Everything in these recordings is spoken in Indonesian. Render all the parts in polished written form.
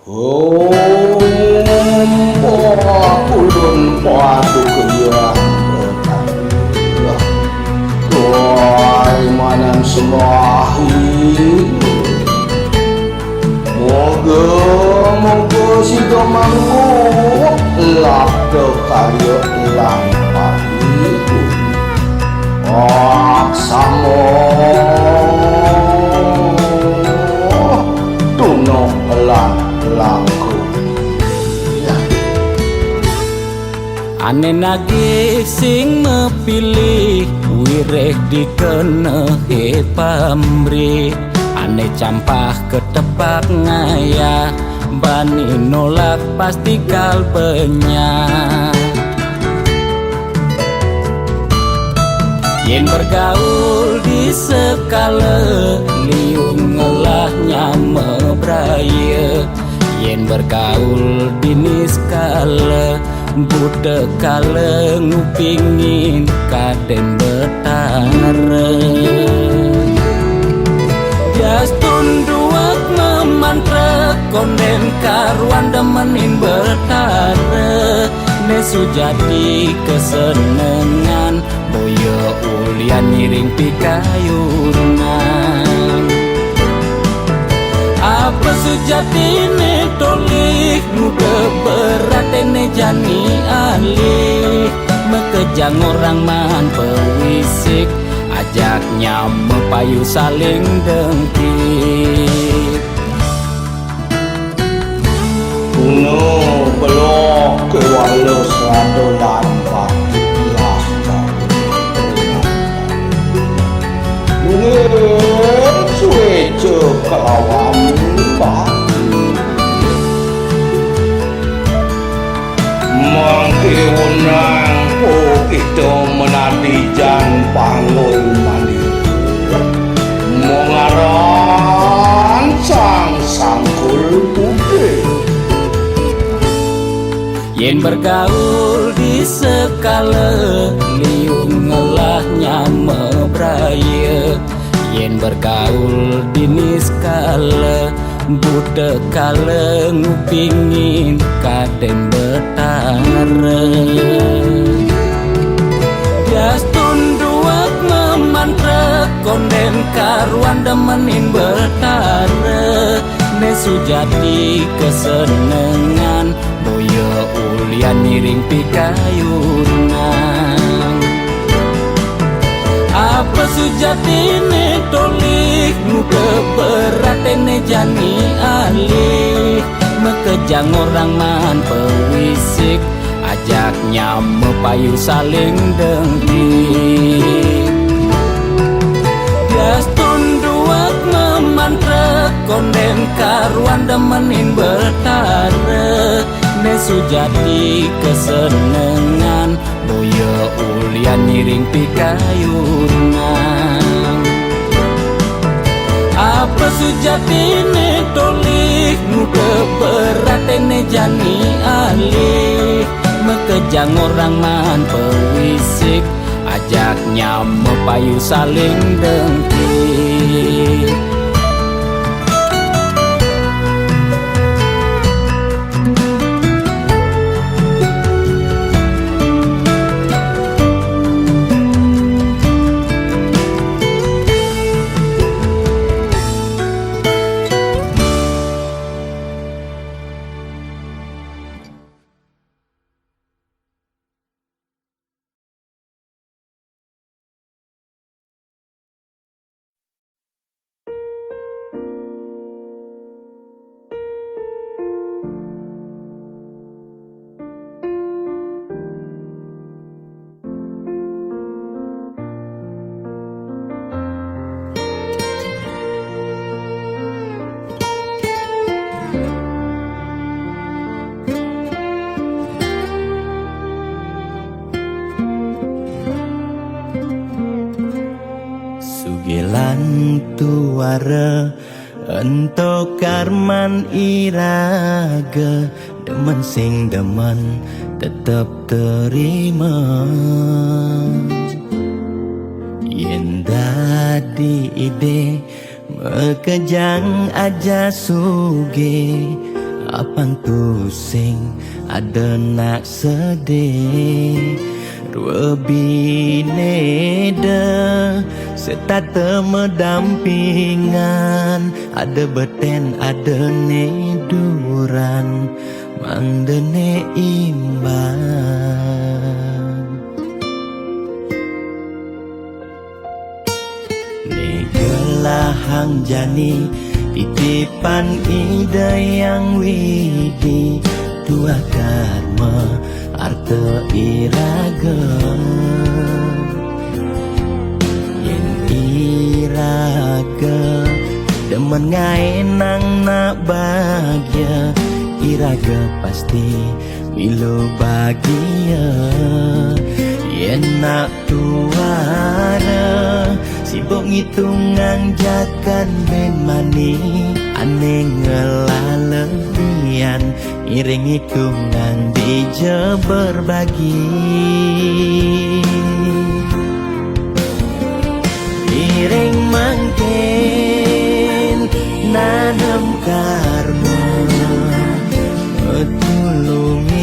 Ulun padu kaya tuai manam semahi moga si domangku lap karya lampah aksamo tunong langku ane nagih sing mepilih wireh dikenehe pamrih ane campah ketepak ngaya bani nolak pasti kalbenya yen bergaul di sekala liung ngelahnya mebraya yen bergaul di niskala budak kala ngupingin kaden betara Jastun duak memantra konden karuan demenin betara nesu jadi kesenengan boyo ulian miring pikayunan apa sejatine tolik muda beratene jani alih mekejang orang man pewisik ajaknya mepayu saling dengki kuno belok ke walus rado lampak mungkin suwe kelawam mangke wenang itu menadi jan panggul mandi mengaran sangkul putih yen bergaul di sekala liung ngelahnya mebraya yen bergaul di niskala budak kala ngupingin kaden betara Jastun duak memantra konden karuan demenin betara nesu jadi kesenengan boyo ulian miring pikayunan apa sejatine tolik muda beratene jani alih mekejang orang man pewisik ajaknya mepayu saling dengki Jastun duak memantra konden karuan demenin betara nesu jadi kesenengan boyo ulian miring pikayunan apa sejatine tolik muda beratene jani alih mekejang orang man pewisik ajaknya mepayu saling dengki tuara ento karman iraga demen sing demen tetep terima yen dadi ide mekejang aja suge Apang tusing ada nak sedih Dua bineda Serta medampingan Ada beten ada neduran Mangdene imbang Negelahang jani Titipan ida yang widi Dua karma Arte iraga Yen iraga Demen ngaenang nak bahagia Iraga pasti Milo bahagia Yen nak tuara Sibuk ngitungan jakan ben mani Aneh ngelalebian Iring hitungan dija berbagi Iring mangkin nanam karma Metulungin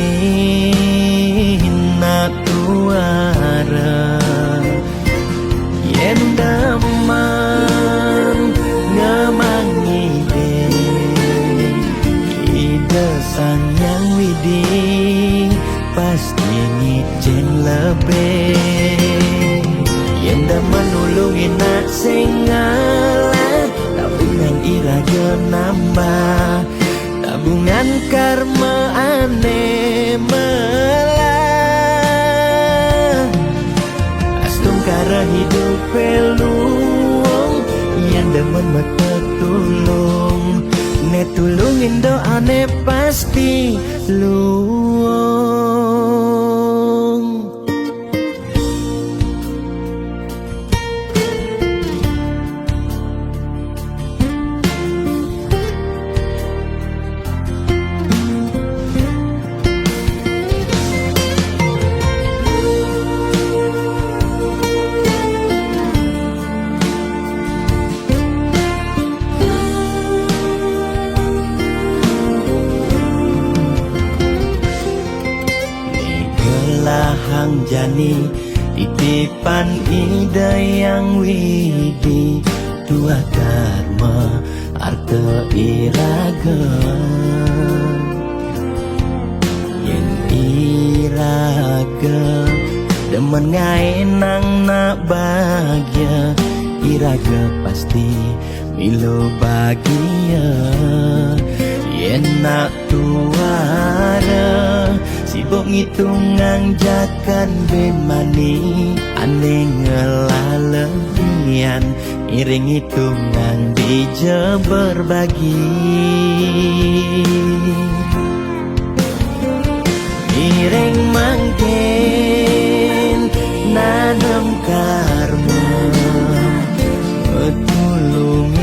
nak tuara Yen daman ngemangi Ida sang yang widi Pasti ngicen lebih Yen daman nulungin nak sengalah Tabungan iraga nambah Tabungan karma aneh melah Astung kara hidup peluang Yang demen metulung Netulungin doa ne pasti luang Hang jani titipan ida yang widi Dua karma arte iraga Yen iraga Demen ngaenang nak bahagia Iraga pasti Milo bahagia Yen nak tuara Sibuk ngitungan jakan ben mani Aneh ngelalebian Iring hitungan dija berbagi Iring mangkin nanam karma Metulungin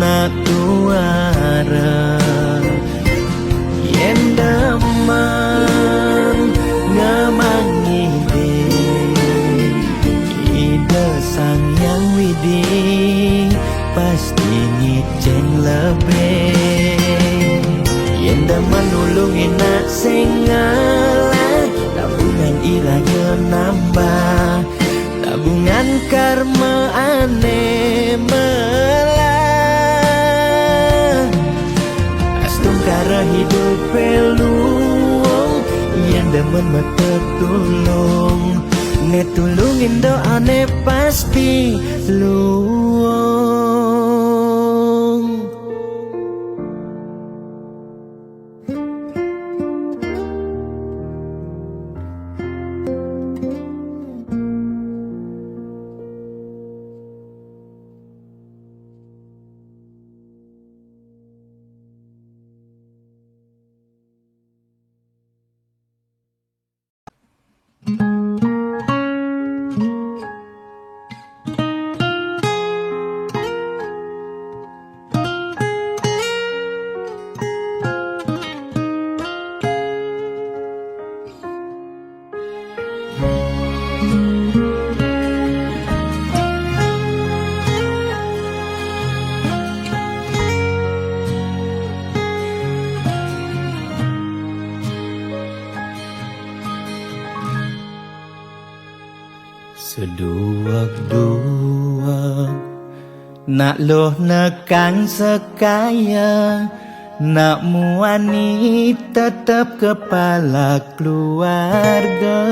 nak tuara Yen daman ngemangi Ida sang yang widi Pasti ngicen lebih Yen daman nulungin nak sengalah Tabungan iraga nambah Tabungan karma aneh melah Astung kara hidup peluang Yang demen metulung Netulungin doa ne pasti luang Seduak-duak nak loh nekang sekaya, nak muani tetap kepala keluarga.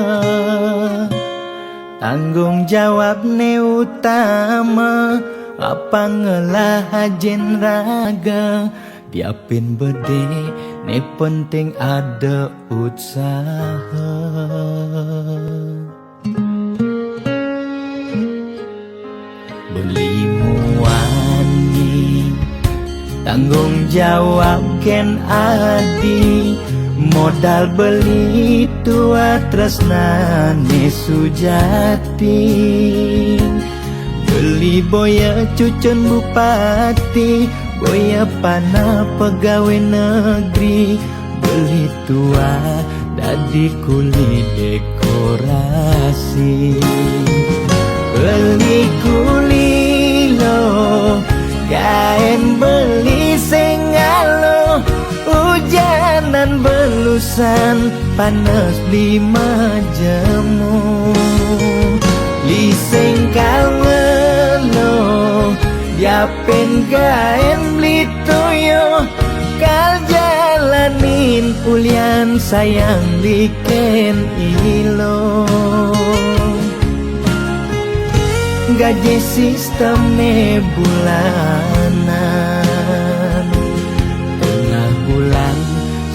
Tanggung jawab ne utama, apa ngelah hajen raga. Diapin bede ne penting ada usaha. Beli muani tanggung jawab ken adi, modal beli tua tresnane sujati. Beli boya cucun bupati, boya pana pegawai negeri. Beli tua dadi kuli dekorasi. Beli kuli lo kain beli sengalo, hujanan belusan panas lima jemu. Li sengkal ngelo diapen kain beli toyo, kal jalanin ulian sayang liken ilo. Gaji sistemnya bulanan, tengah bulan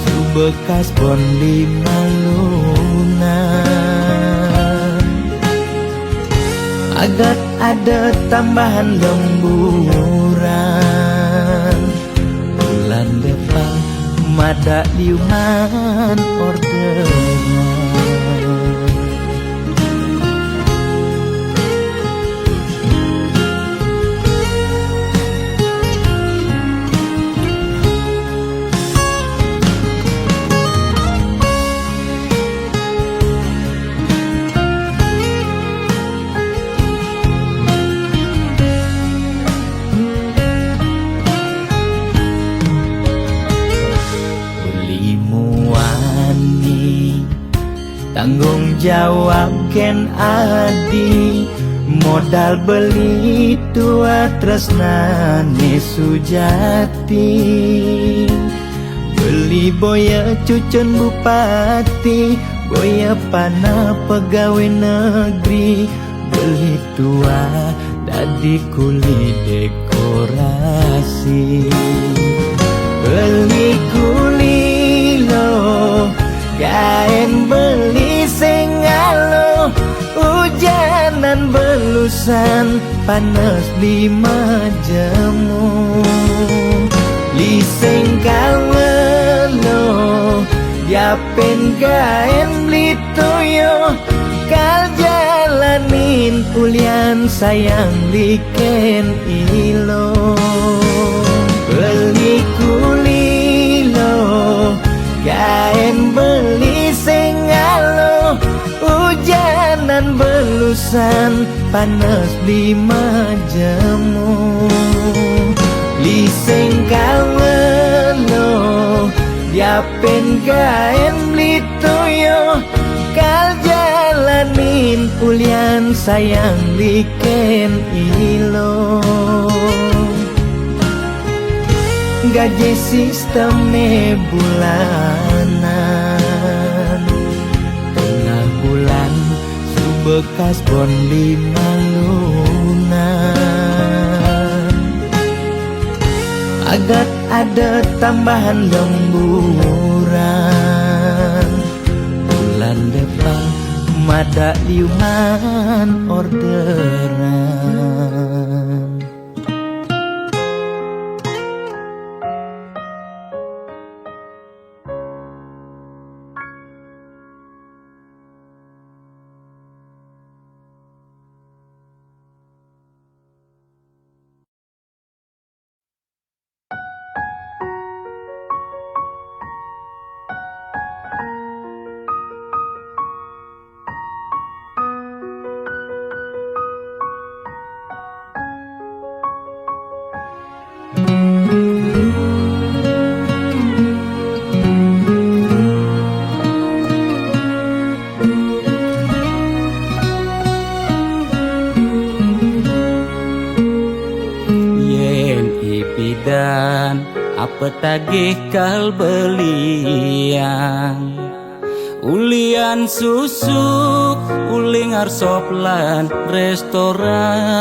su bekas bon 5 lunan. Agat ada tambahan lemburan, bulan depan mada liuman orderan. Tanggung jawab ken adi, modal beli tua tresnane sujati. Beli boya cucun bupati, boya pana pegawai negeri. Beli tua dadi kuli dekorasi. Beli kuli lo kain beli sengalo, hujanan belusan panas 5 jemu. Li sengkal ngelo diapen kain beli toyo, kal jalanin ulian sayang liken ilo. Beli kuli lo kain beli sengalo, hujanan belusan panas 5 jemu. Li sengkal ngelo diapen kain beli toyo, kal jalanin ulian sayang liken ilo. Gaji sistemnya bulanan, tengah bulan su bekas bon 5 lunan. Agat ada tambahan lemburan, bulan depan mada liuman orderan. apa tagih kal belian ulian susuk uling arsop lan restoran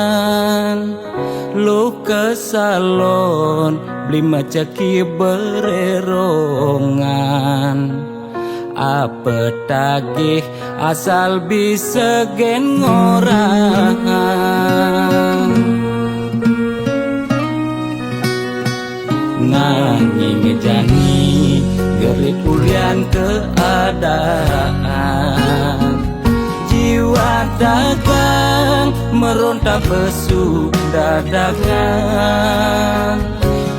lu ke salon beli macaki bererongan apa tagih asal bisa gen ngorang nanging jani gerik ulian keadaan jiwa dagang meronta besuk dadakan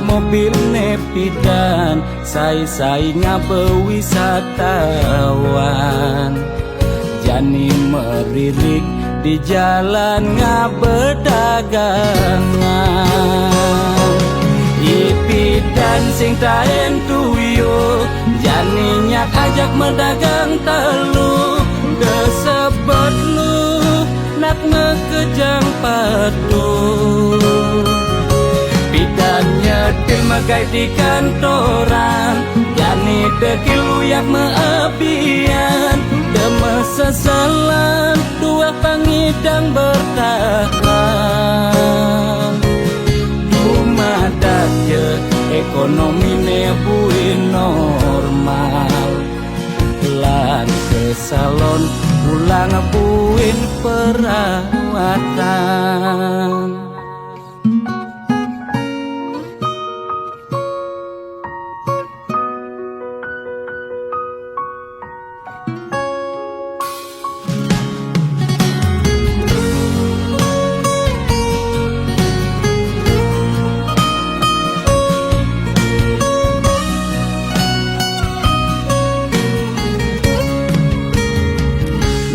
mobil nepidan sai-sai ngabe wisatawan jani meririk di jalan ngabe dagangan ipidan sing taen tuyo janinya ajak mendagang telu kesebut lu nak ngekejang padu bidannya dilmagai di kantoran jani dekil uyak meapian deme sesalan dua pangidang bertahan umadat je ekonomi nebuin normal lan ke salon pulang buin perawatan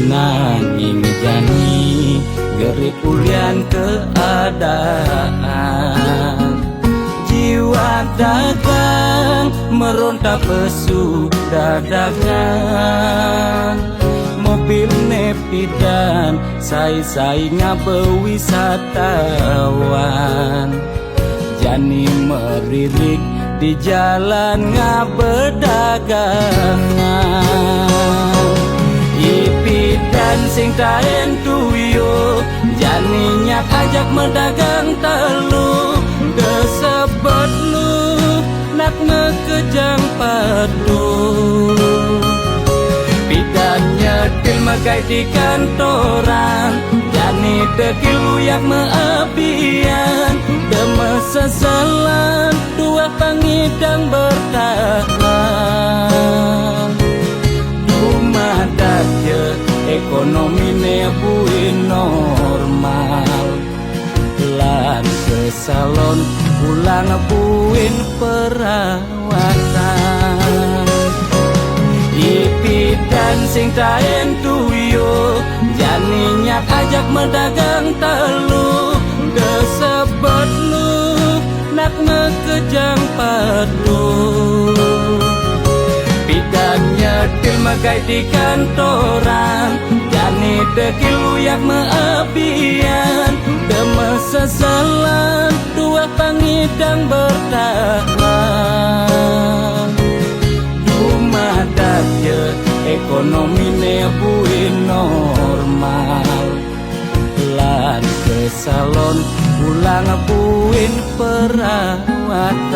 nanging jani gerik ulian keadaan jiwa dagang meronta pesuk dadakan mobil nepidan sai-sai ngabe wisatawan jani meririk di jalan ngabe dagangan ipidan sing taen tuyo janinya ajak mendagang telu kesebut lu nak ngekejang padu bidannya dilmagai di kantoran jani dekil uyak meapian deme sesalan dua pangidang bertahan umadat je ekonomi nebuin normal lan ke salon pulang buin perawatan ipidan sing taen tuyo janinya ajak mendagang telu kesebut lu nak ngekejang padu bidannya dilmagai di kantoran jani dekil uyak meapian deme sesalan dua pangidang bertahan umadat je ekonomi nebuin normal lan ke salon pulang buin perawatan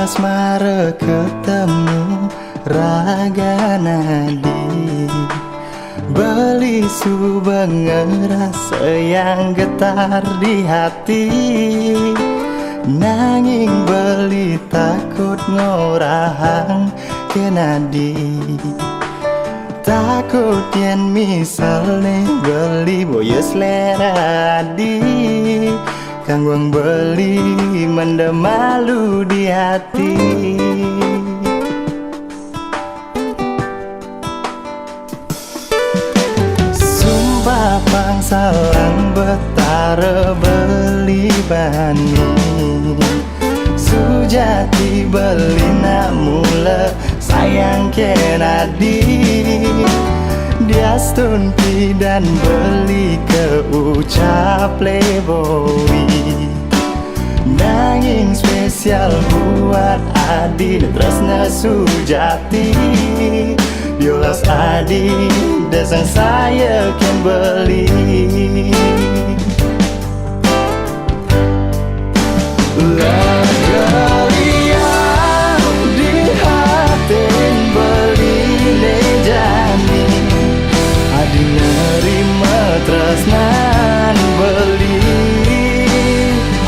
asmara ketemu raga nadi, beli subeng rasa yang getar di hati. Nanging beli takut ngorahang ke nadi, takut yen misalnya beli boyo selera di, kangguang beli mendem malu di hati. Sumpah pangsalang betara beli bani, sujati beli nak mula sayang kenadi. Dia stunti dan beli ke ucap playboy, nanging spesial buat Adi tresna sujati. Diolas Adi desang saya kan beli. Tresnan beli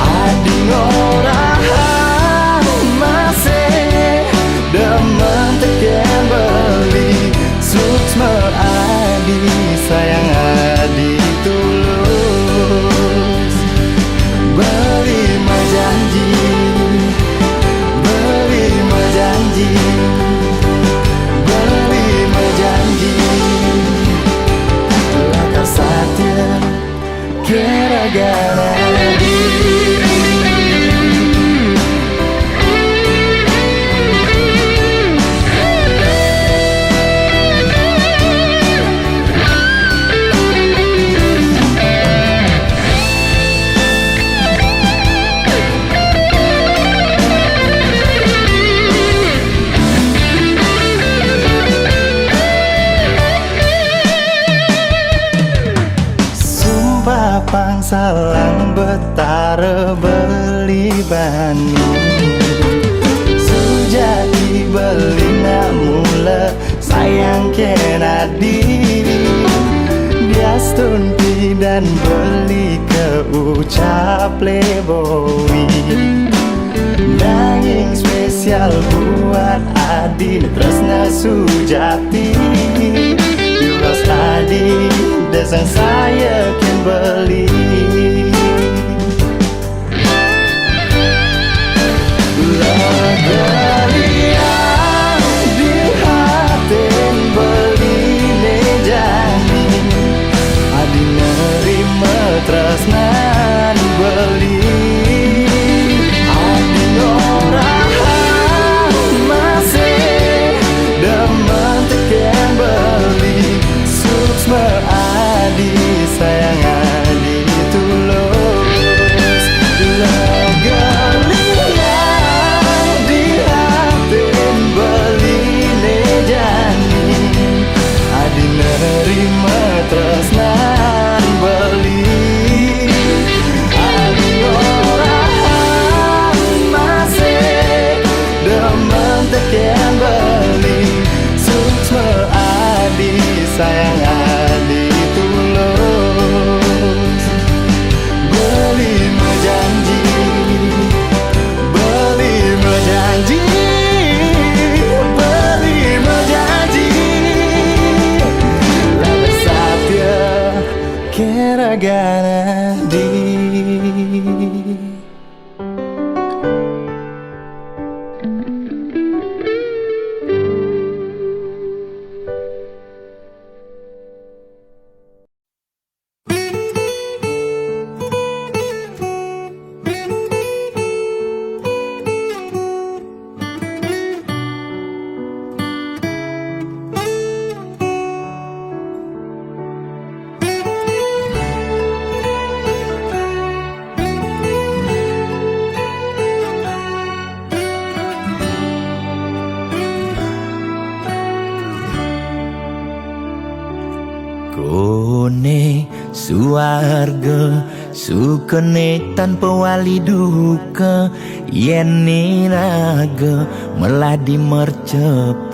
Adi ngorahang masih demen teken beli. Suksma Adi sayang Adi tulus, beli majanji, beli majanji, beli majanji. Satya gara-gara pangsalang betara beli bani, sujati beli nak mula sayang kenadi. Dia stunti dan beli ke ucap playboy, nanging spesial buat Adi tresna sujati. Diolas Adi desang saya kan beli. Galian di hatin beli nejani, Adi nerima tresnan beli. Adi ngorahang masih demen teken beli. Suksma Adi sayang Adi tulus, galian di hatin beli nejani, Adi nerima tresnan beli. Adi ngorahang masih demen teken beli. Suksma Adi sayang Adi tulus, beli majanji, beli majanji, beli majanji. Laga Satya gara-gara di. Kone suarga Sukene tanpa wali duka, yen niraga meladi mercepada.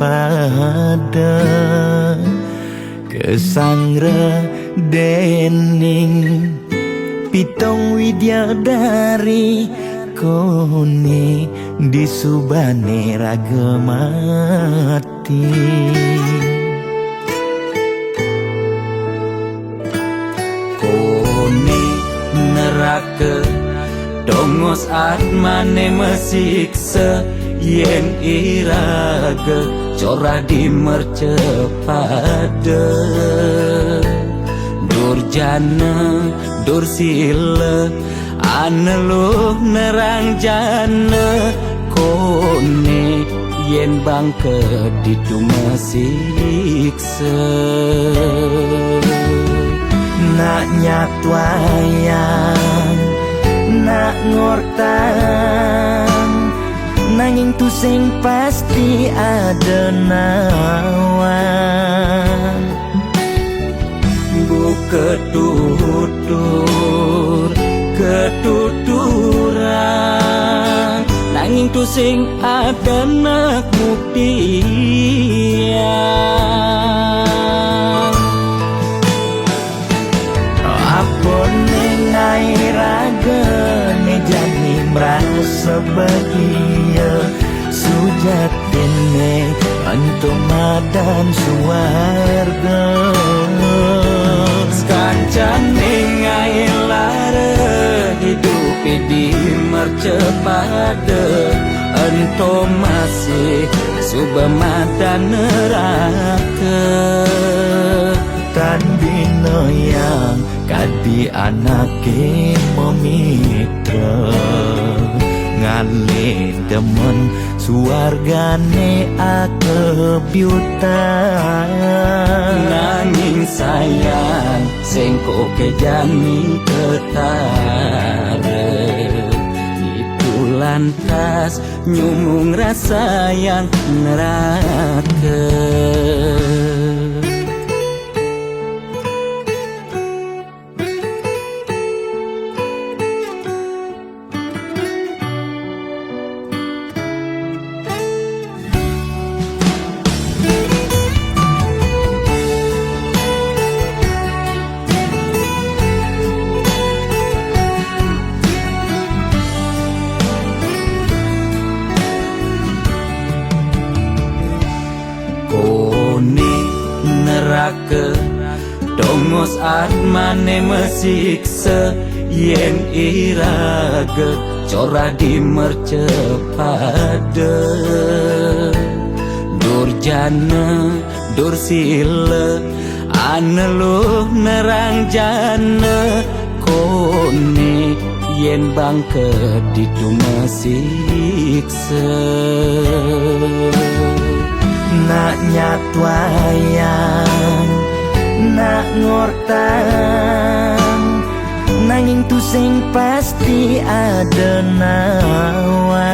Kesangra dening pitong widyadari, kone disubane raga mati. Kone neraka dongos atmane mesiksa, yen iraga corah di mercepada. Durjana dursila aneluh nerang jana, kone yen bangke ditu mesiksa. Nak nyatwayang, nak ngortang, nanging tu sing pasti ada nawan. Buka tutur ketuturan, nanging tu sing ada nak buktian. Apa nengai raga ne jani merasa bahagia, sujatine antum madan suarga. Kancan nengai lara hidup di mercepada, ento masih subamata neraka. Tan bina yang kadi anake memitra, ngale demen suargane akebyutan. Nanging sayang sengko kejami ketara, itu lantas nyumung rasa yang neraka. Neraka dongos atmane mesiksa, yen iraga corah di mercepada. Durjana dursila aneluh nerang jana, kone yen bangke ditu mesiksa. Nak nyatwayang, nak ngortang, nanging tu sing pasti ada nawan.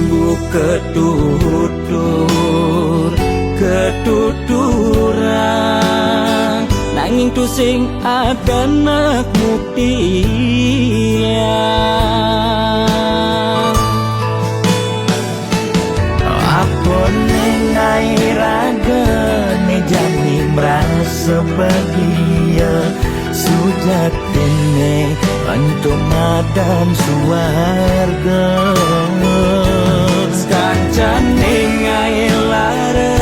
Buka tutur ketuturan, nanging tu sing ada nak buktian. Apa nengai raga ne jani merasa bahagia, sujatine antum madan suarga. Kancan nengai lara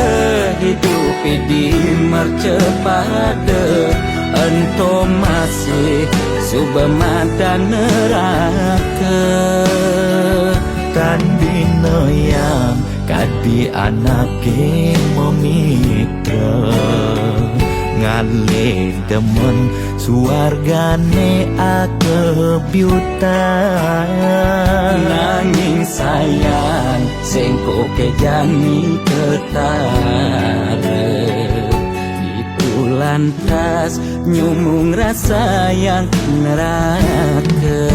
hidup di mercepada, ento masih subamata neraka. Tan bina yang kadi anake memitra, ngale demen suargane akebyutan. Nanging sayang sengko kejami ketara, itu lantas nyumung rasa yang neraka.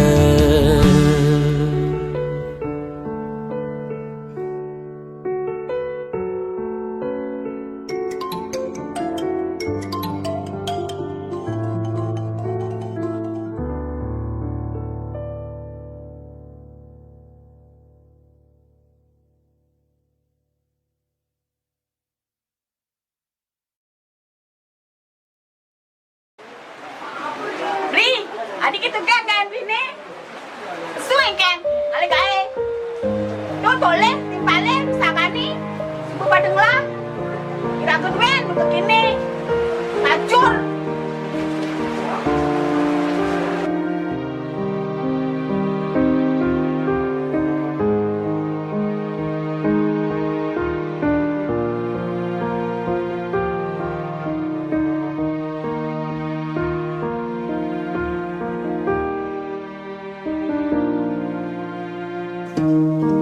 Adik itu kan bini. Suing kan, ale gae. Tuh boleh, timpale, sakani. Ibu padeng lah. Kira keduen untuk ini. Acur.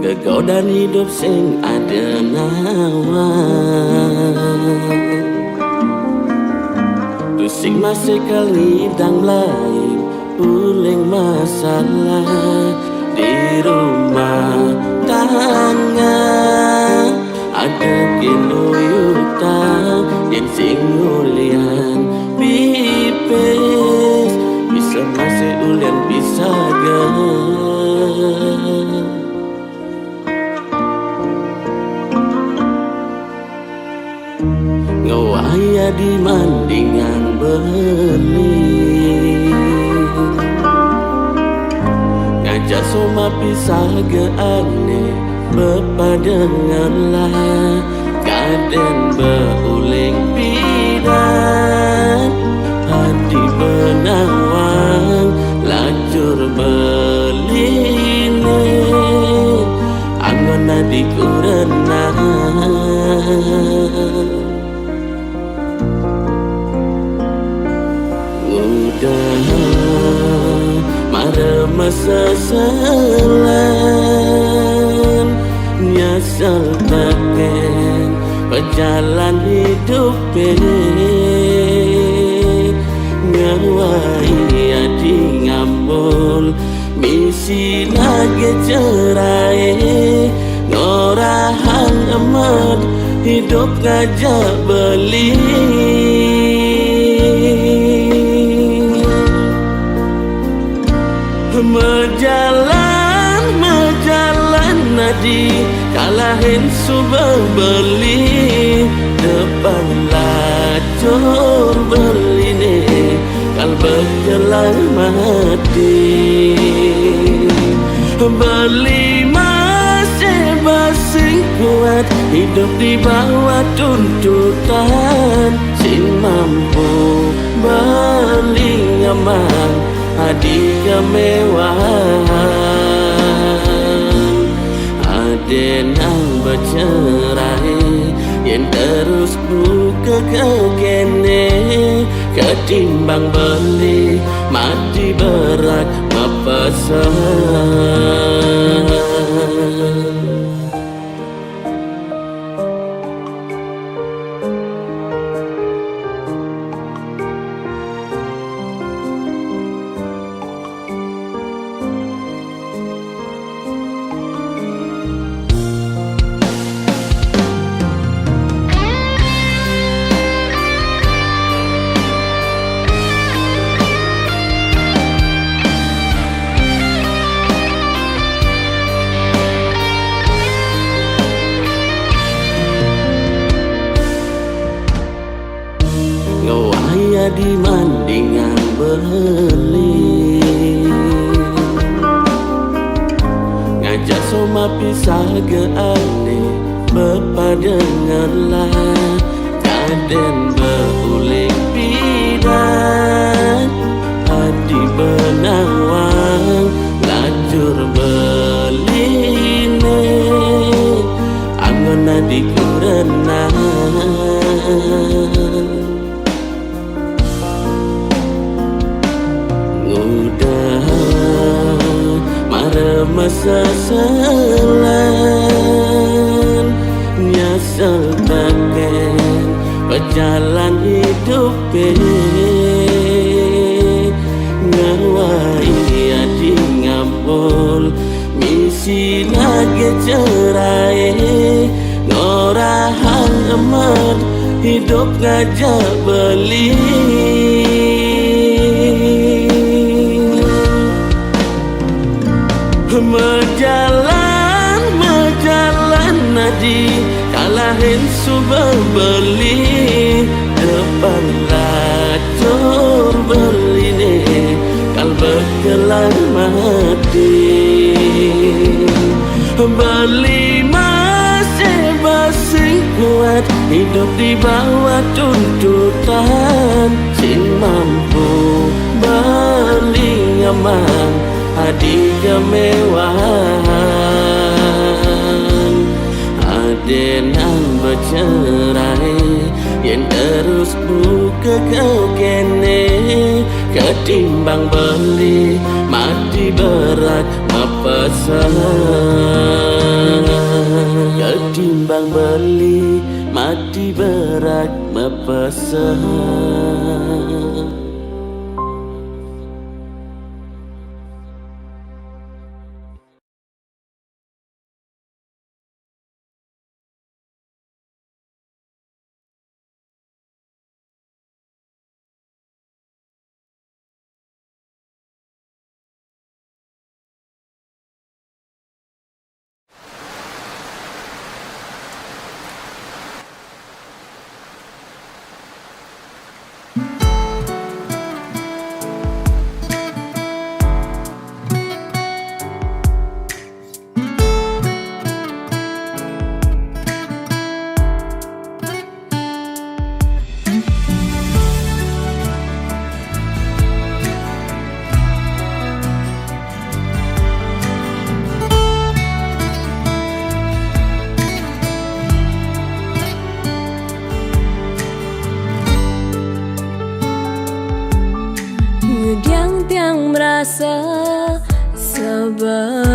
Kegodan hidup sing ada nawa, pusing masih kali dang lain uling masalah di rumah tangga. Ada kinuyutan yang sing ulian pipes, bisa masih ulian bisa ngawaya di mandingan beli, ngajak soma pisah ke ane bepadenganlah kaden beuling pidan hati benawang lacur beline angon adikku renang mara masa selam nyasal pakai berjalan hidup ngawai adi ngambul misi lagi cerai ngorahan amat hidup ngajak beli. Mejalan nadi kalahin subah beli depan lacur beline kal berjalan mati beli masih basing kuat hidup di bawah tuntutan sing mampu beli aman hadi kemewahan aden yang bercerai yang terus buka kekene ketimbang beli mati berat mepesan. Ngawaya di mandingan beli ngajak soma pisah ke ane bepadenganlah kaden beuling pidan hati benawang lacur beline angon adikku renang masa selam nyasal pakai berjalan hidup ngawai adi ngampul misi lagi cerai ngorahan emat hidup ngajak beli mejalan nadi kalahin subah beli depan lacur beline kal gelang mati. Beli masih basing kuat, hidup di bawah tuntutan. Sing mampu beli nyaman, hadi kemewahan. Adenan bercerai, yang terus buka kau kene. Ketimbang beli mati berat mepesan. Ketimbang beli mati berat mepesan. Tiang merasa sebab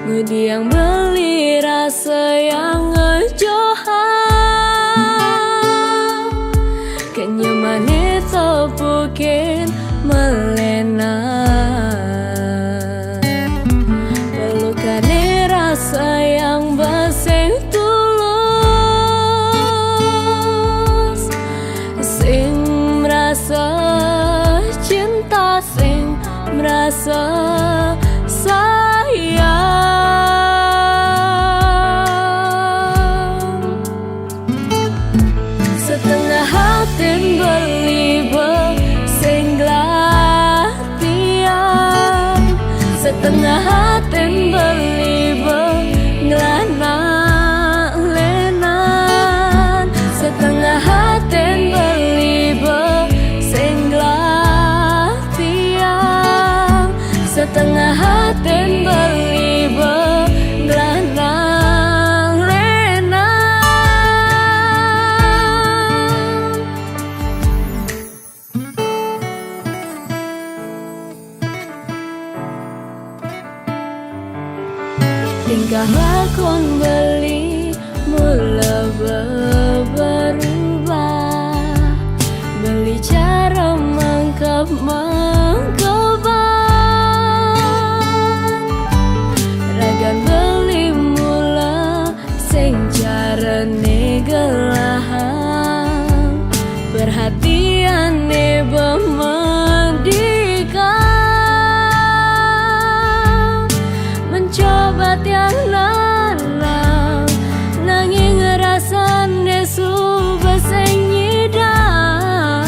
ngediang beli rasa yang ngejohan. Kenyamanan topukin melena, pelukan rasa yang baseng tulus. Sing merasa cinta, sing merasa sayang. Setengah hati beli sing glatian, setengah hati beli ngelana lenan, setengah hati beli sing glatian, setengah hati beli ngelana lenan. Tingkah lakon beli mula berubah, beli cara mangkepan. Ragan beli mula sing cara negelahan, perhatian bemedikan. Mencoba tiang lanang, nanging ngerasan desu baseng nyidang.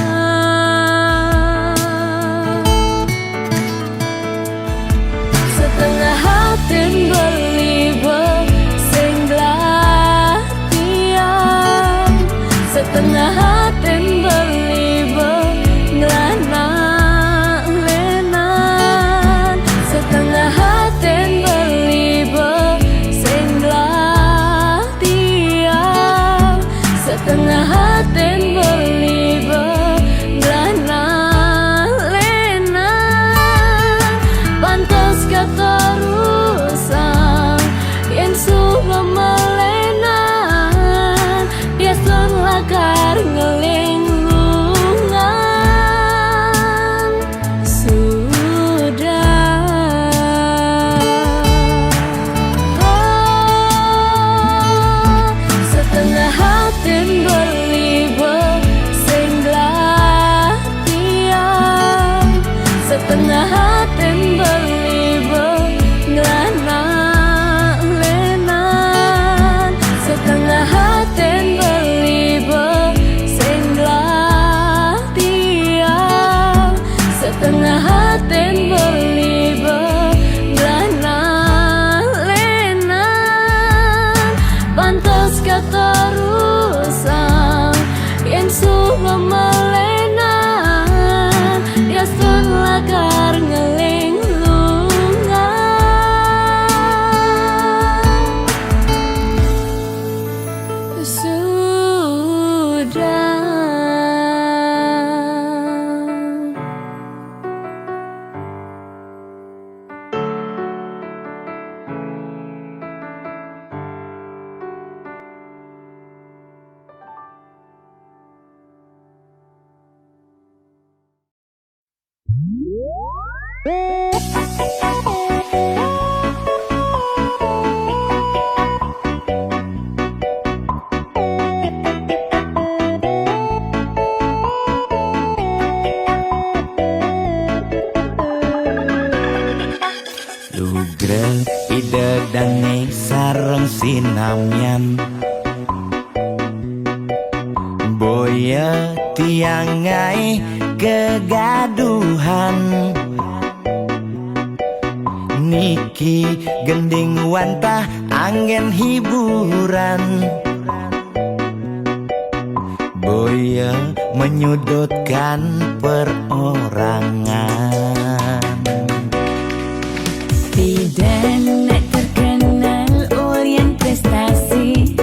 Lugrel ide dange sareng sinamyan Boya tiangai kegaduhan Niki gending wantah angin hiburan Boya menyudutkan perorangan Tidak nak terkenal Orient prestasi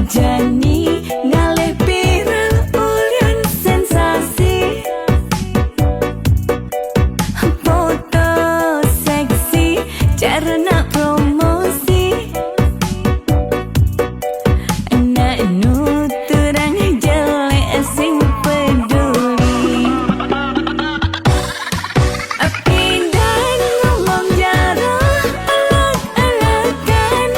Jani ngalih viral Orient sensasi Foto seksi cara nak promosi Nak nuturang jelek sing peduli Pindah ngomong jarang alak-alakan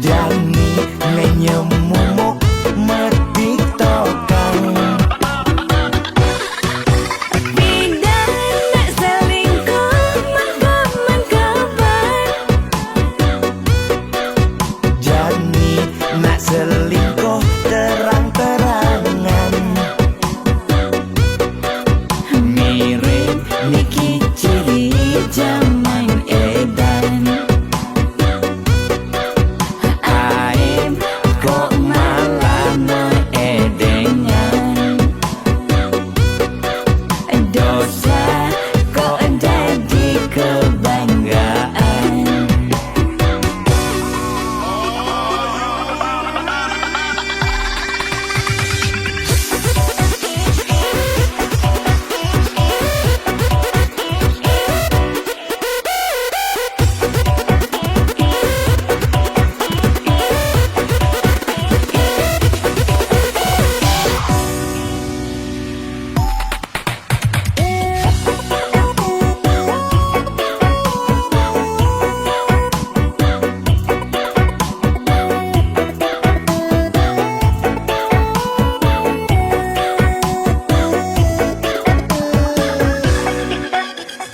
Jani menyemumuk mertiktokan Pindah nak selingkuh makaman kabar Jani nak selingkuh terang-terangan Mirip Niki ciri zaman edan Aim kok malah edengan Dosa kok jadi kebanggaan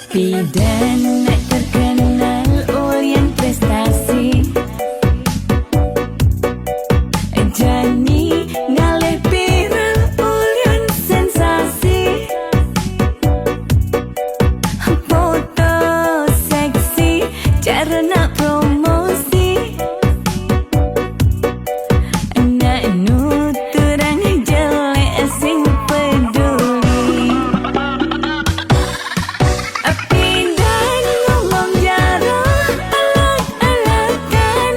Tidak nak terkenal Orient prestasi Jani ngalih viral Orient sensasi Foto seksi cara nak promosi Nak nuturang jelek sing peduli Pindah ngomong jarang alak-alakan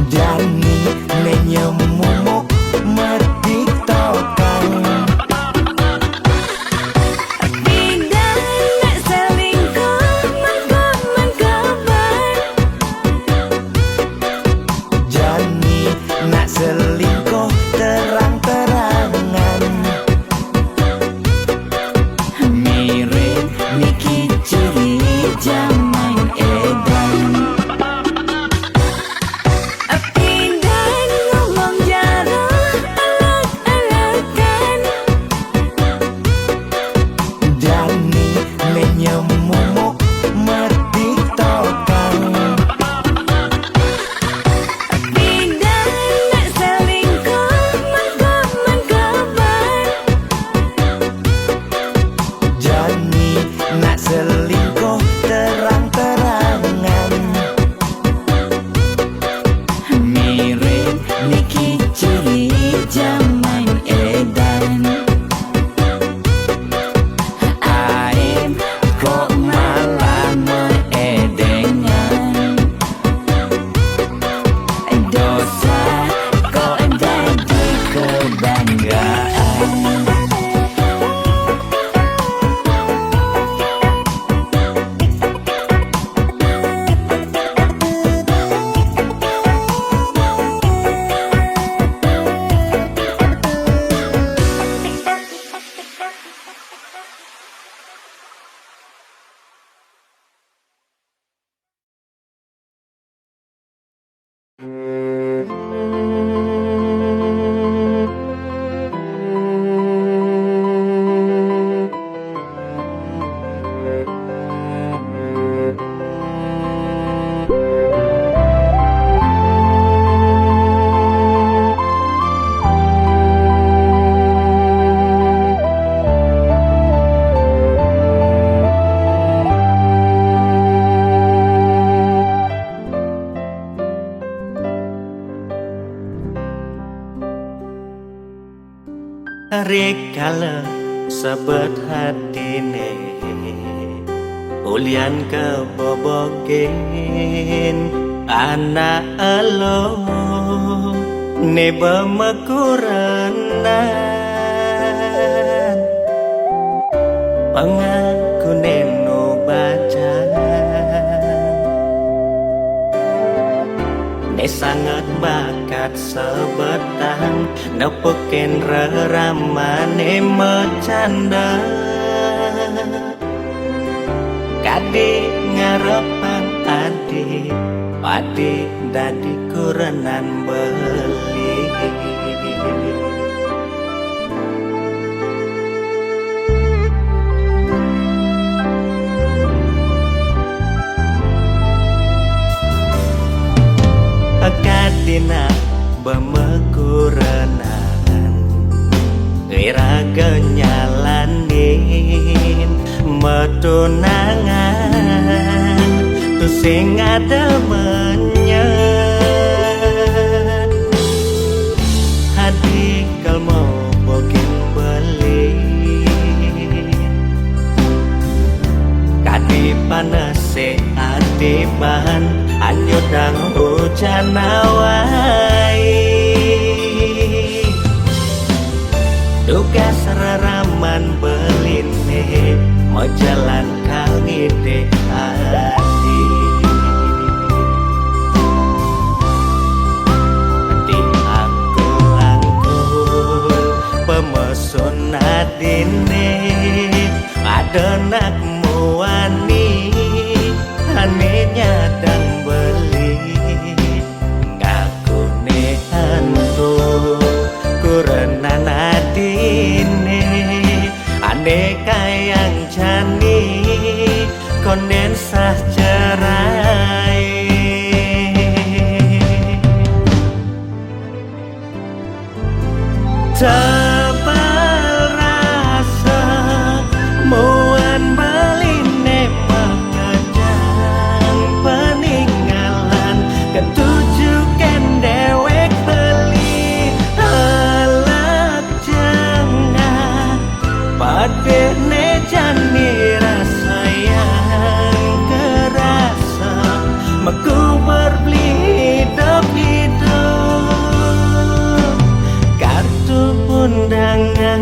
Jani menyemumuk mertiktokan Pindah nak selingkuh makaman kabar Jani nak selingkuh terang-terangan Mirip Niki ciri zaman edan Pindah ngomong jarang alak-alakan Jani menyemumuk mertiktokan Pindah nak selingkuh makaman kabar Jani nak selingkuh terang-terangan Mirip Niki ciri zaman edan Aim kok malah edengan Dosa kok jadi kebanggaan Rikala sebet hatine Ulian kebobokin anak elo Neba mekuranan Pangaku neno baca Ne sangat bakat sebetang Nepukin reramane mecanda Kadi ngarepan adi Padi dadi kurenan beli Kadina bemekurenan Iraga nyalanin Metunangan Tu sing ada menyet Hadi kalmo bokin beli Kadi panase adiban Anyudang hujan awai Tugas raraman beline Mau jalan kali dek hati Di angkul pemesun adine Ada nak muani Ane nyadang beli Ngaku ne hantu Kurenan adine Ane kayang jani Konden sah cerai Tebal rasa Muan beline mengejang peninggalan Ketujukan dewek beli Alat jangah Padene jani rasa yang kerasa Meku berbeli hidup-hidup Kartu undangan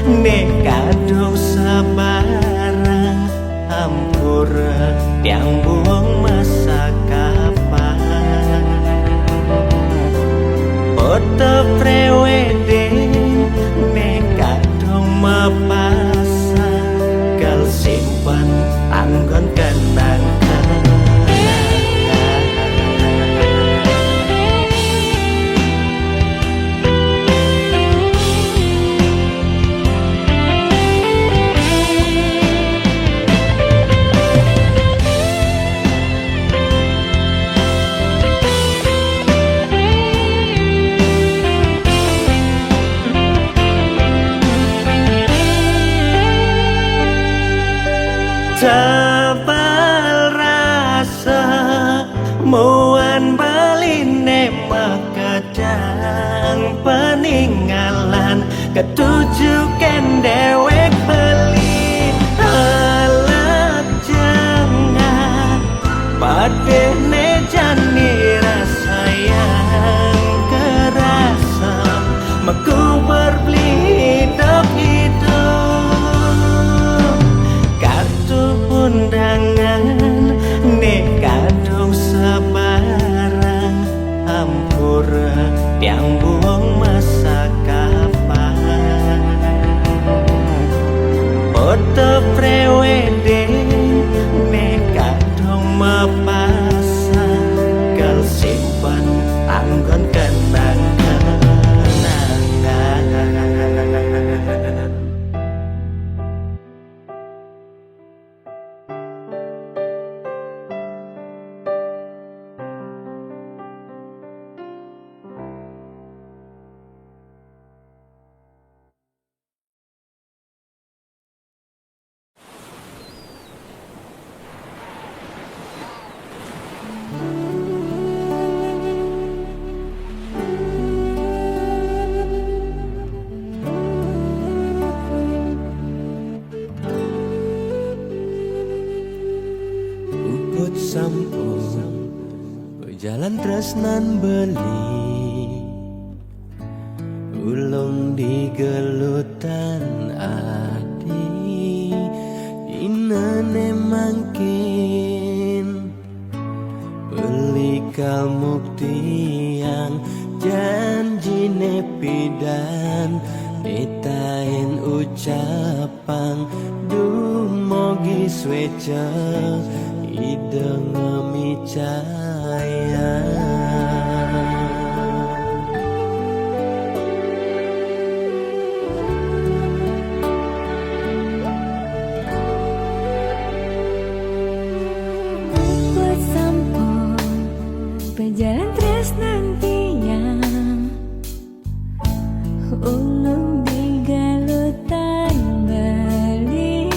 Nekadung sebarang Hampura yang buang masa kapan Foto prewedding Nekadung mepasang Gal simpan anggon kenang-kenang Tebal rasa Muan beline mekejang peninggalan Ketujukan dewek beli Alat jangah Padene jani rasa yang kerasa Meku berbeli hidup-hidup Kartu undangan Nekadung sebarang Hampura yang buang masa kapan Foto prewedding Nekadung mepasang Gal simpan anggon kenang-kenang Pejalan tresnan beli ulung di gelutan adi inane mangkin beli kalmukti yang janjine pidan ditain ucapan dumogi sweca ideng micaya. Buat sampun pejalan tresnan tiang ulung di galutan Bali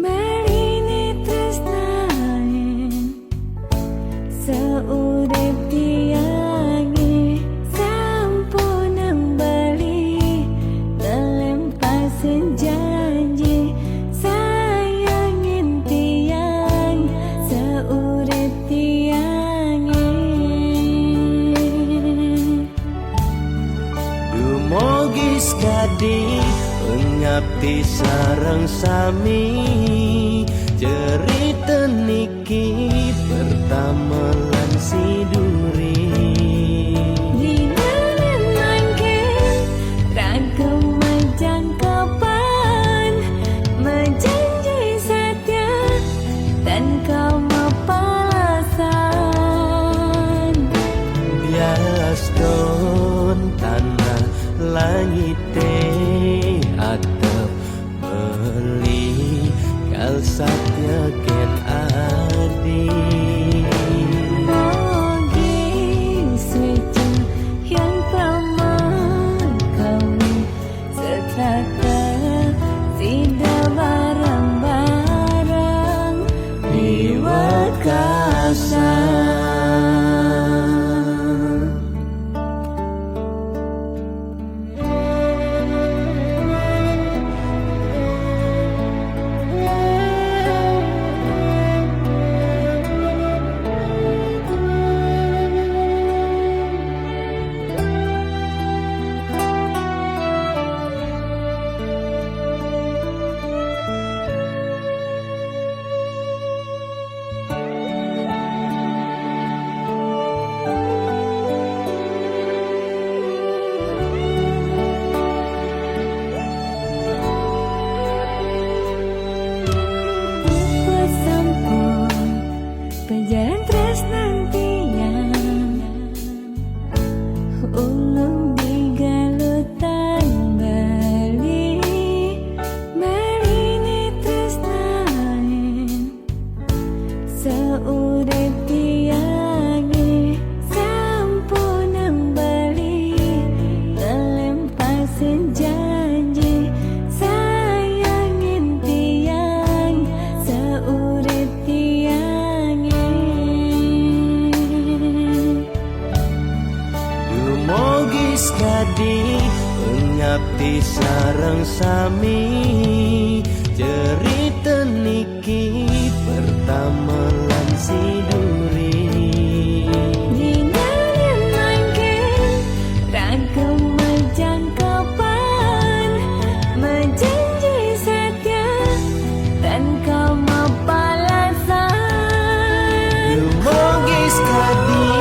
Bali ni tresnain seurip tiangi sampun Bali nelempasin janji sayangin tiang seurip tiangi. Dumogi skadi ngabdi sareng sami cerita niki pertama lan siduri Dinalen mangkin ragam majang kapan menjanji setia dan kau mapalasan bias don tanah langit atap beli kal satya ken adi Mogi swita yang paman kawin setraka tidak barang-barang liwat kasar. Buat sampun pejalan tresnan tiang ulung di galutan Bali Bali ni tresnain seurip tiangi sampun Bali ngelempasin janji sayangin tiang seurip tiangi. Dumogi skadi ngabdi sareng sami cerita niki pertama lan siduri Dinalen mangkin ragam majang kapan menjanji setia dan kau mapalasan Dumogi skadi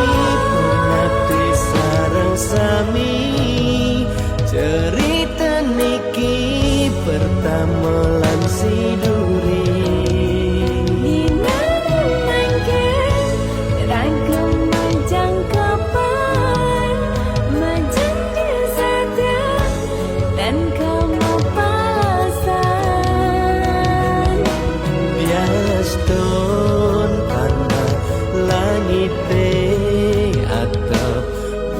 ngabdi sareng sami cerita niki pertama lan siduri Dinalen mangkin ragam majang kapan menjanji setia dan kau mapalasan bias don tanah langit atap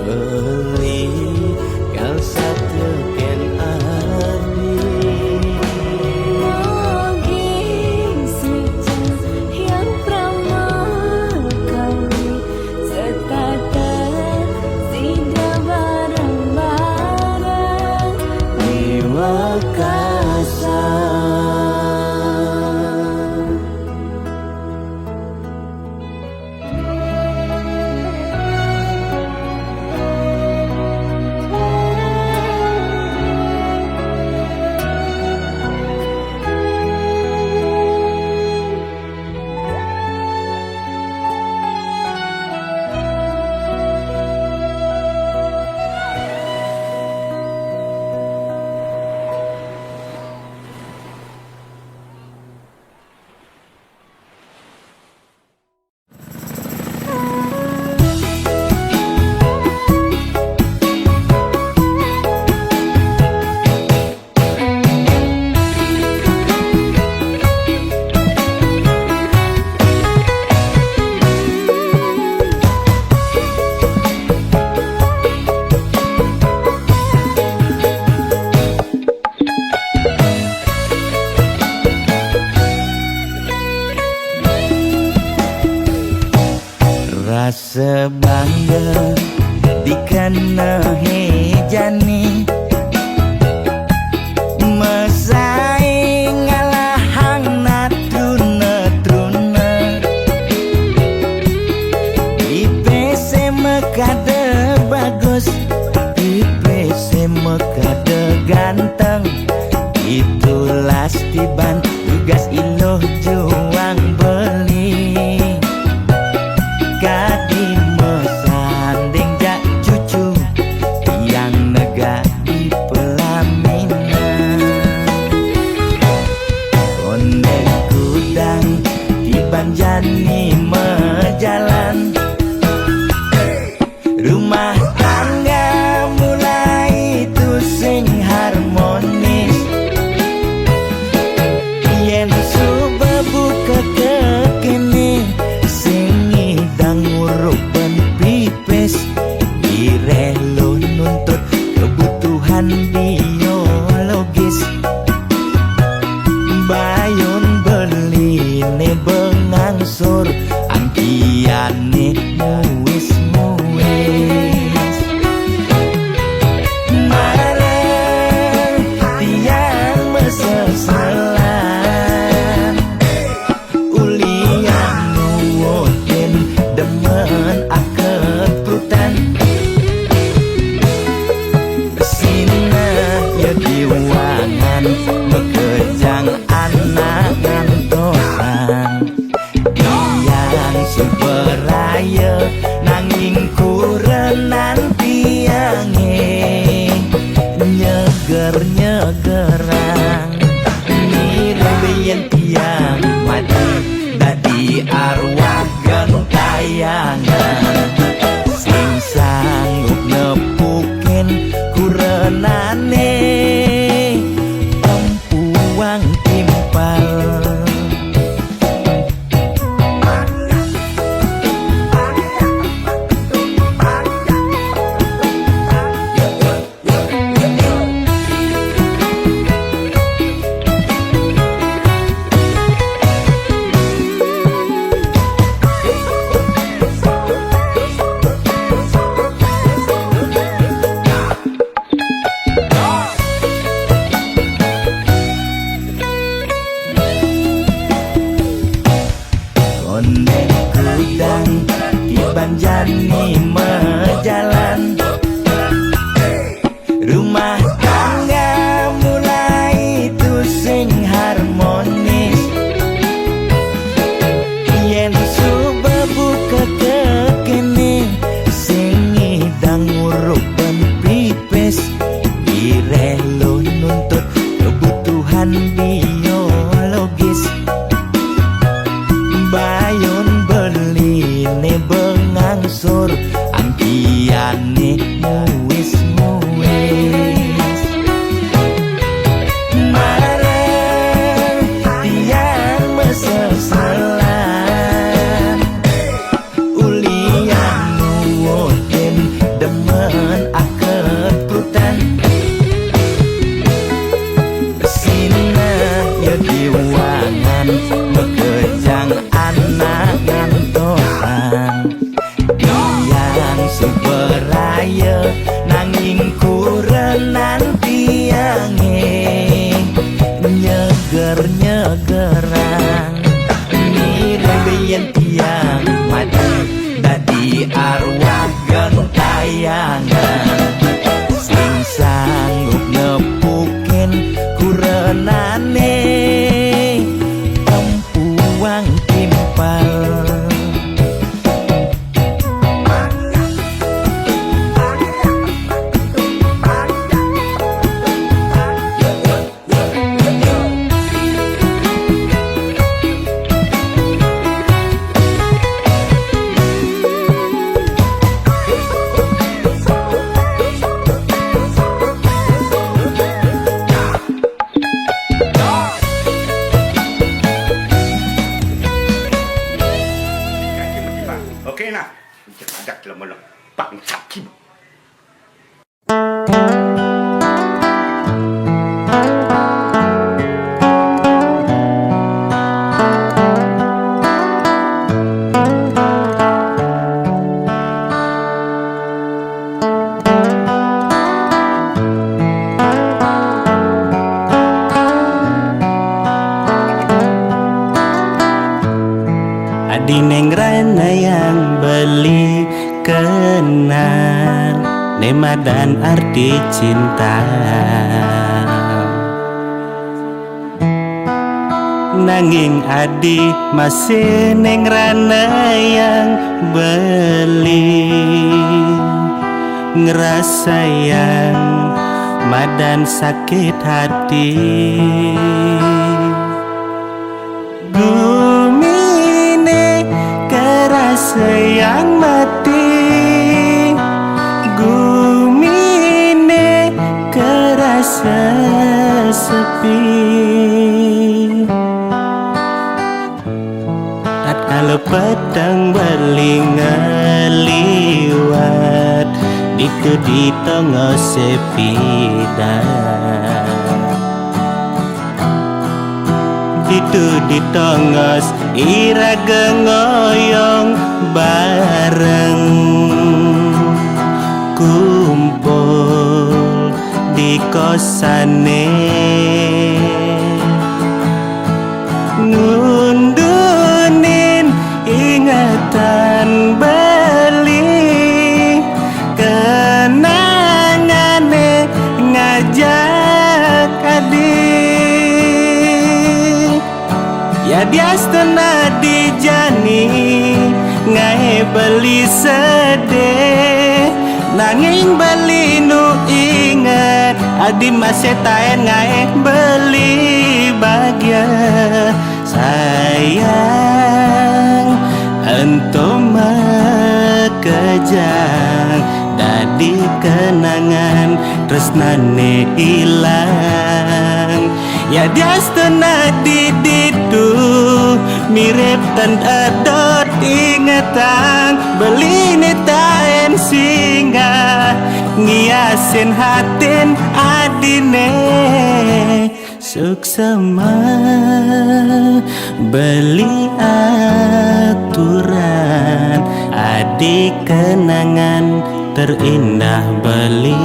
beli kal satya ken adi Mogi sebangga dikena hejani mesaing ngalahang natruna-truna IPC mekade bagus IPC mekade ganteng itulah tiban tugas iloh juang beli kadi mesanding jak cucu yang nega di pelaminan onde kudang di banjani mejalan rumah tangga mulai tusing harmonis neng rana yang beli kenal nema dan arti cinta. Nanging adi masih neng rana yang beli ngerasa yang madan sakit hati. Gumine kerasa yang mati, gumine kerasa sepi. Tatkala petang beling ngeliwat itu di tengah sepi itu di tengah iraga ngoyong bareng kumpul di kosane ngundunin ingatan beli kenangane ngajak adik ya diastana dijani ngae beli sedih nanging beli nu inget adi masih taen ngae beli bahagia sayang entum kejang dadi kenangan tresnane ilang ya diastana diditu mirip tan adot ingatan beli taen singa ngiasin hatin adine suksema beli aturan adik kenangan terindah beli.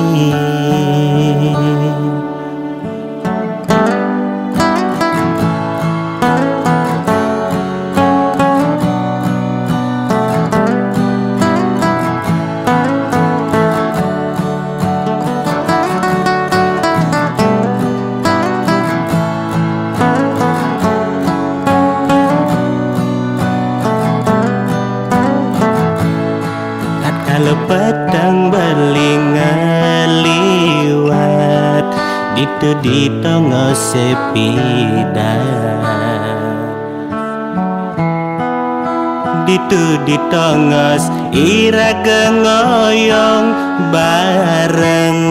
Kalau petang beling ngeliwat itu di tengah sepi itu di tengah iraga ngoyong bareng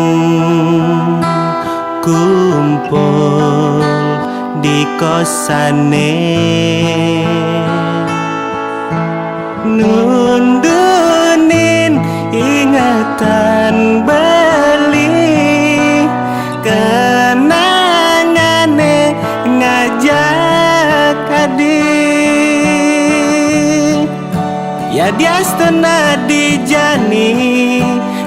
kumpul di kosane nundunin ingatan beli kenangane ngajak adik ya diastana dijani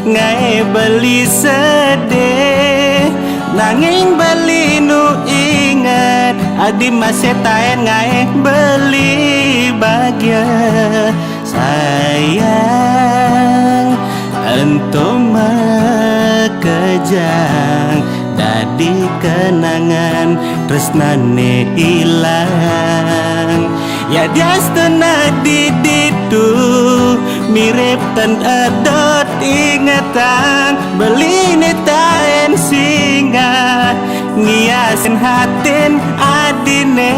ngae beli sedih nanging beli nu inget adi masih taen ngae beli bahagia sayang entum kejang dadi kenangan tresnane ilang ya diastana diditu mirip tan adot ingatan beli taen singa ngiasin hatin adine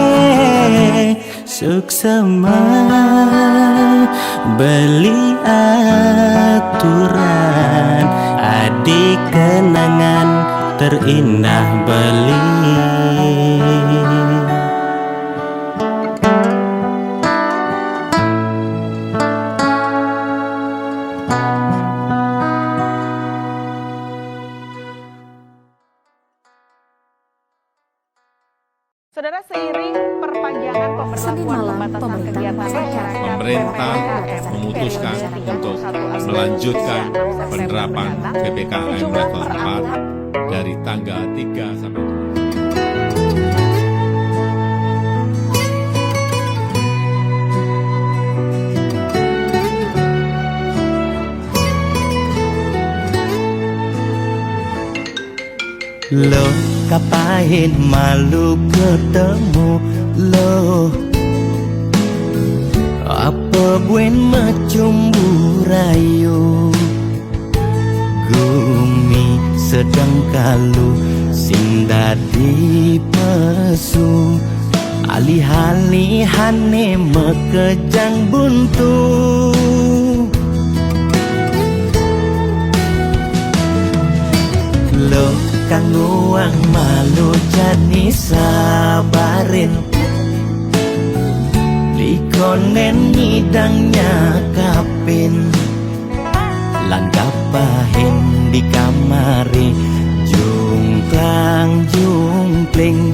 suksema beli aturan adik kenangan terindah beli. Saudara, seiring perpanjangan pemberlakuan pembatasan kegiatan masyarakat, pemerintah memutuskan untuk melanjutkan penerapan PPKM level 4 dari tanggal 3 sampai 7. Loh, kapain malu ketemu loh? Apa buen macumbu rayu? Gumi sedang kalu sing dadi pesu, alih-alihane mekejang buntu. Loh, kang uang malu jani sabarin, likonen nyidangnya kapin, langgap pahin di kamari, jungklang jungkling,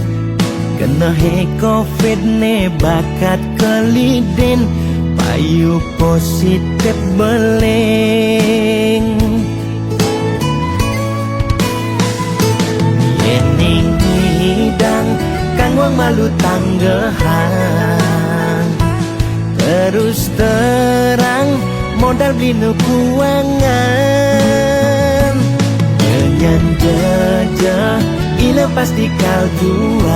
kena he covid ne bakat kelidin, payu positif beling. Yening hidang kang wong malu tanggehan, terus terang modal beli nukuangan, nyanyan jejeh ila pasti kaljuan,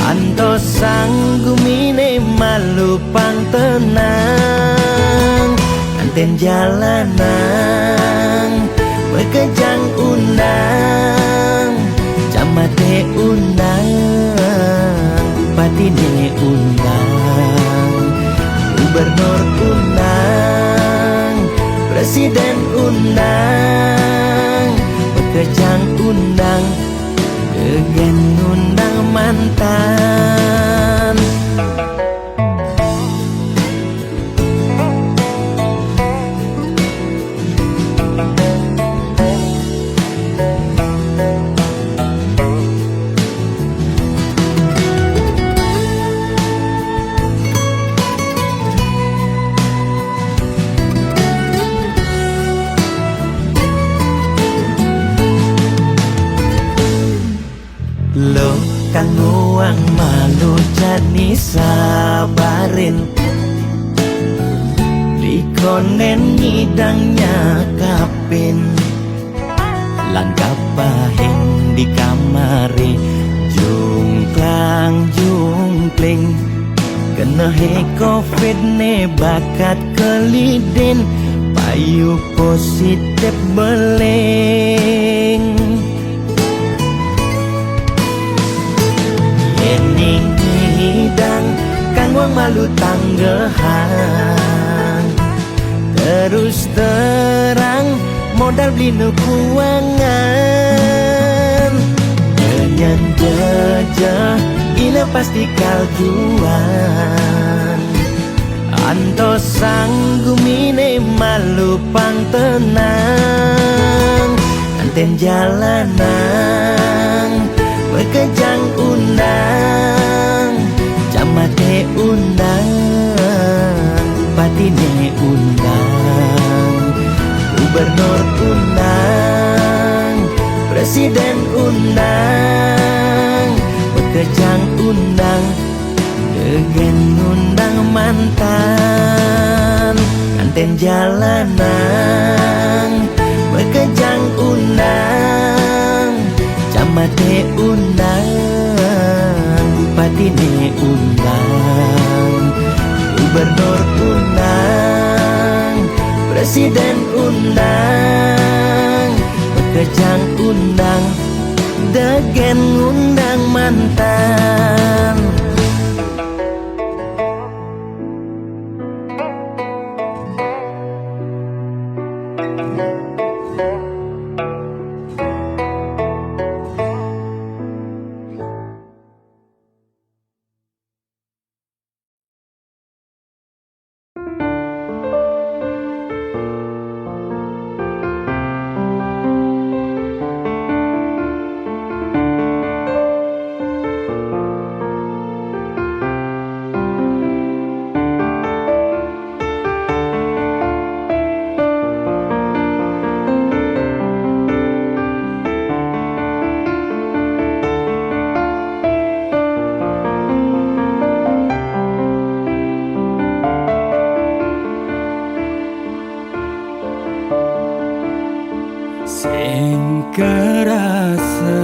anto sanggumine malu pang tenang, anten jalanan bekejang undang, camate undang, bupatine undang, gubernur undang, presiden undang, bekejang undang, gegen undang mantan. Loh, kang uang malu jani sabarin, likonen nyidangnya kapin, langgap pahin di kamari, jungklang jungkling, kena he covid ne bakat kelidin, payu positif beling. Yening hidang kang wong malu tanggehan, terus terang modal beli nukuangan, nyanyan jejeh ila pasti kaljuan, anto sanggumine malu pang tenang, anten jalanan bekejang undang, camate undang, bupatine undang, gubernur undang, presiden undang, bekejang undang, gegen undang mantan, anten jalanan bekejang undang, camate undang, bupatine undang, gubernur undang, presiden undang, bekejang undang, degen undang mantan. Sing kerasa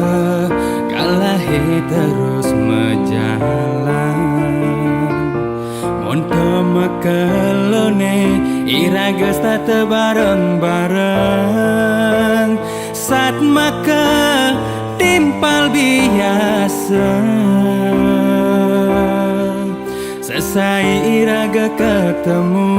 kalahe terus menjalan Monto mekelone irages tata bareng-bareng Saat maka timpal biasa Sesai iraga ketemu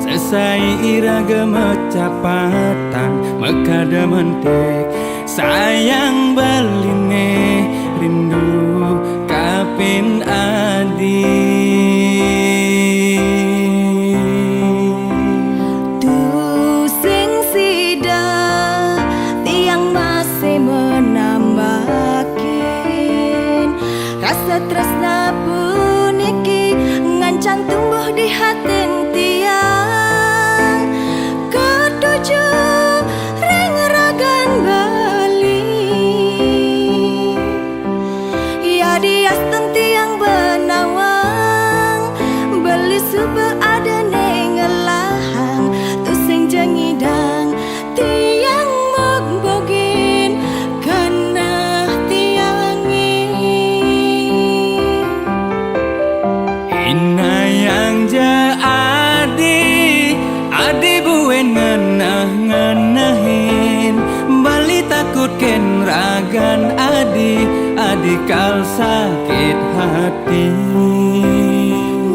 Sesai iraga mecapatan Mekada mentik sayang beline Rindu kapin adi Tu sing sida tiang masih menambakin Rasa tresna puniki ngancang tumbuh di hati tiang Ketujuh ring ragan Bali Ya diasten tiang benawang Beli sube ada nengelahang Tu sing jengidang tiang mogbogin Kana tiangi Inayang ja adi buen ngenah-ngenahin Bali takut ken ragan adi kal sakit hati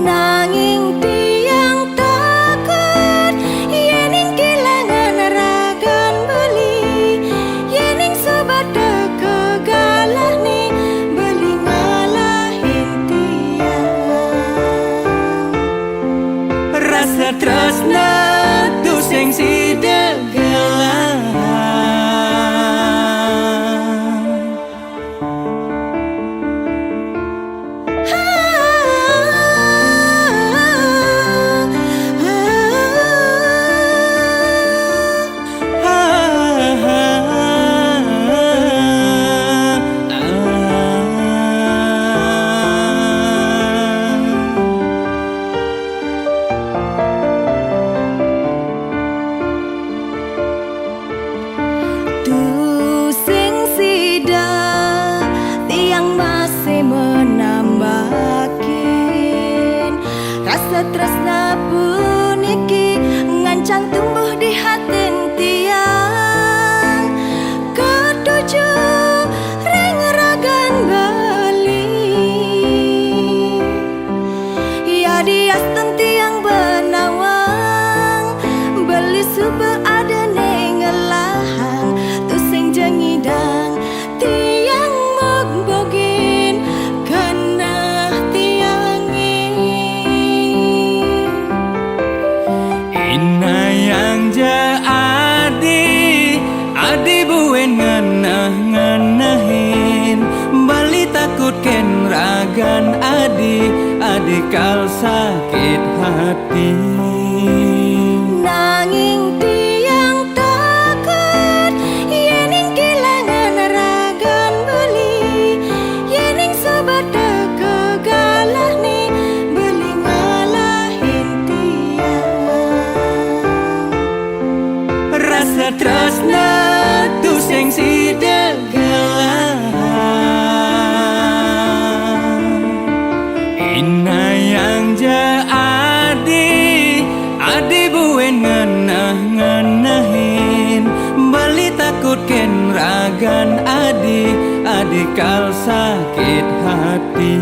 Nanging tiang takut Yening kehilangan ragan beli Yening sobat kegalah nih Beli ngalahin tiang Rasa tresna tu sing sidegelang Tu sing sida tiang masih menambakin Rasa tresna puniki ngancang tumbuh di hati tiang Ketujuh ring ragan Bali Ya diasten tiang benawang Beli sube ada nengelahang Tu sing jengidang tiang mogbogin Kana tiangi Inayang ja adi buen ngenah-ngenahin Bali takut ken ragan adi kal sakit hati Nanging tiang takut Yening kehilangan ragan beli Yening sobat kegalah nih Beli ngalahin tiang Rasa tresna tu sing sidegelang Inayang ja adi buen ngenah-ngenahin Bali takut ken ragan adi kal sakit hati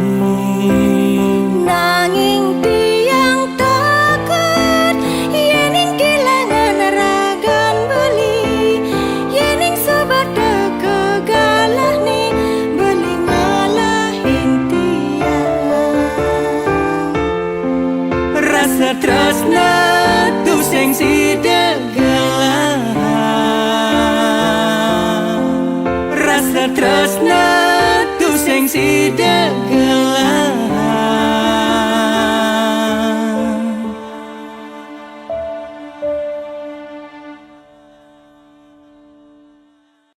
Nanging tiang takut Yening kehilangan ragan beli Yening sobat kegalah nih Beli ngalahin tiang Rasa tresna tu sing sidegelang Rasa tresna tu sing sidegelang